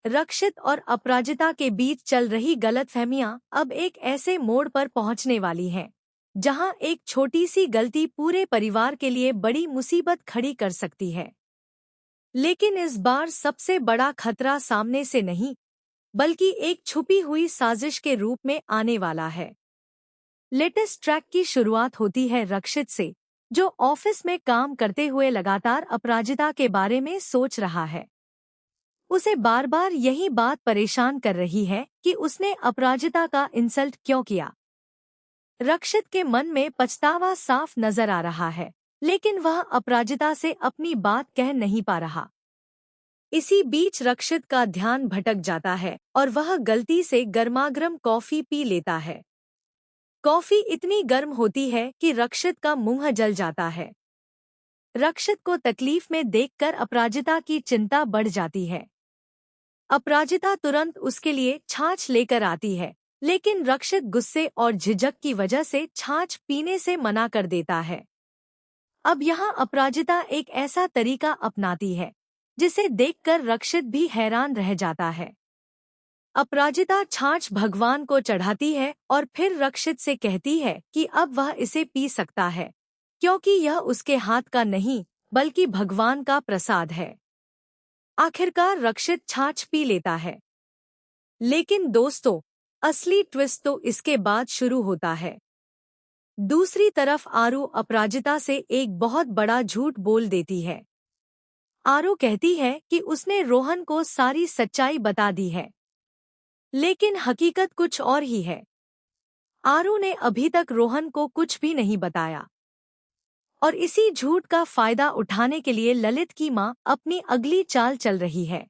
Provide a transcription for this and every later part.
रक्षित और अपराजिता के बीच चल रही गलतफहमियां अब एक ऐसे मोड़ पर पहुंचने वाली हैं, जहां एक छोटी सी गलती पूरे परिवार के लिए बड़ी मुसीबत खड़ी कर सकती है। लेकिन इस बार सबसे बड़ा खतरा सामने से नहीं, बल्कि एक छुपी हुई साजिश के रूप में आने वाला है। लेटेस्ट ट्रैक की शुरुआत होती है रक्षित से, जो ऑफिस में काम करते हुए लगातार अपराजिता के बारे में सोच रहा है। उसे बार बार यही बात परेशान कर रही है कि उसने अपराजिता का इंसल्ट क्यों किया। रक्षित के मन में पछतावा साफ नजर आ रहा है, लेकिन वह अपराजिता से अपनी बात कह नहीं पा रहा। इसी बीच रक्षित का ध्यान भटक जाता है और वह गलती से गर्मागर्म कॉफी पी लेता है। कॉफी इतनी गर्म होती है कि रक्षित का मुंह जल जाता है। रक्षित को तकलीफ में देखकर अपराजिता की चिंता बढ़ जाती है। अपराजिता तुरंत उसके लिए छाछ लेकर आती है, लेकिन रक्षित गुस्से और झिझक की वजह से छाछ पीने से मना कर देता है। अब यहाँ अपराजिता एक ऐसा तरीका अपनाती है जिसे देखकर रक्षित भी हैरान रह जाता है। अपराजिता छाछ भगवान को चढ़ाती है और फिर रक्षित से कहती है कि अब वह इसे पी सकता है, क्योंकि यह उसके हाथ का नहीं बल्कि भगवान का प्रसाद है। आखिरकार रक्षित छाछ पी लेता है। लेकिन दोस्तों, असली ट्विस्ट तो इसके बाद शुरू होता है। दूसरी तरफ आरू अपराजिता से एक बहुत बड़ा झूठ बोल देती है। आरू कहती है कि उसने रोहन को सारी सच्चाई बता दी है, लेकिन हकीकत कुछ और ही है। आरू ने अभी तक रोहन को कुछ भी नहीं बताया, और इसी झूठ का फायदा उठाने के लिए ललित की मां अपनी अगली चाल चल रही है।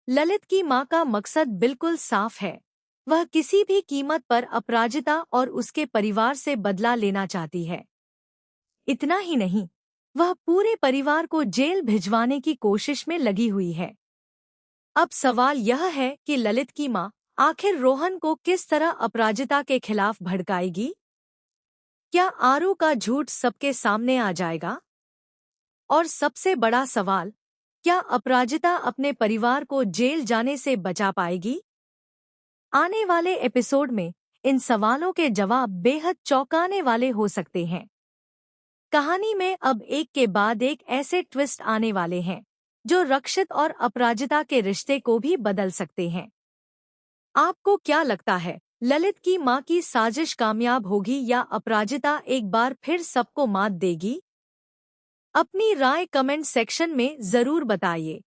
ललित की मां का मकसद बिल्कुल साफ है। वह किसी भी कीमत पर अपराजिता और उसके परिवार से बदला लेना चाहती है। इतना ही नहीं, वह पूरे परिवार को जेल भिजवाने की कोशिश में लगी हुई है। अब सवाल यह है कि ललित की मां आखिर रोहन को किस तरह अपराजिता के खिलाफ भड़काएगी? क्या आरू का झूठ सबके सामने आ जाएगा? और सबसे बड़ा सवाल, क्या अपराजिता अपने परिवार को जेल जाने से बचा पाएगी? आने वाले एपिसोड में इन सवालों के जवाब बेहद चौंकाने वाले हो सकते हैं। कहानी में अब एक के बाद एक ऐसे ट्विस्ट आने वाले हैं जो रक्षित और अपराजिता के रिश्ते को भी बदल सकते हैं। आपको क्या लगता है, ललित की मां की साजिश कामयाब होगी या अपराजिता एक बार फिर सबको मात देगी? अपनी राय कमेंट सेक्शन में जरूर बताइए।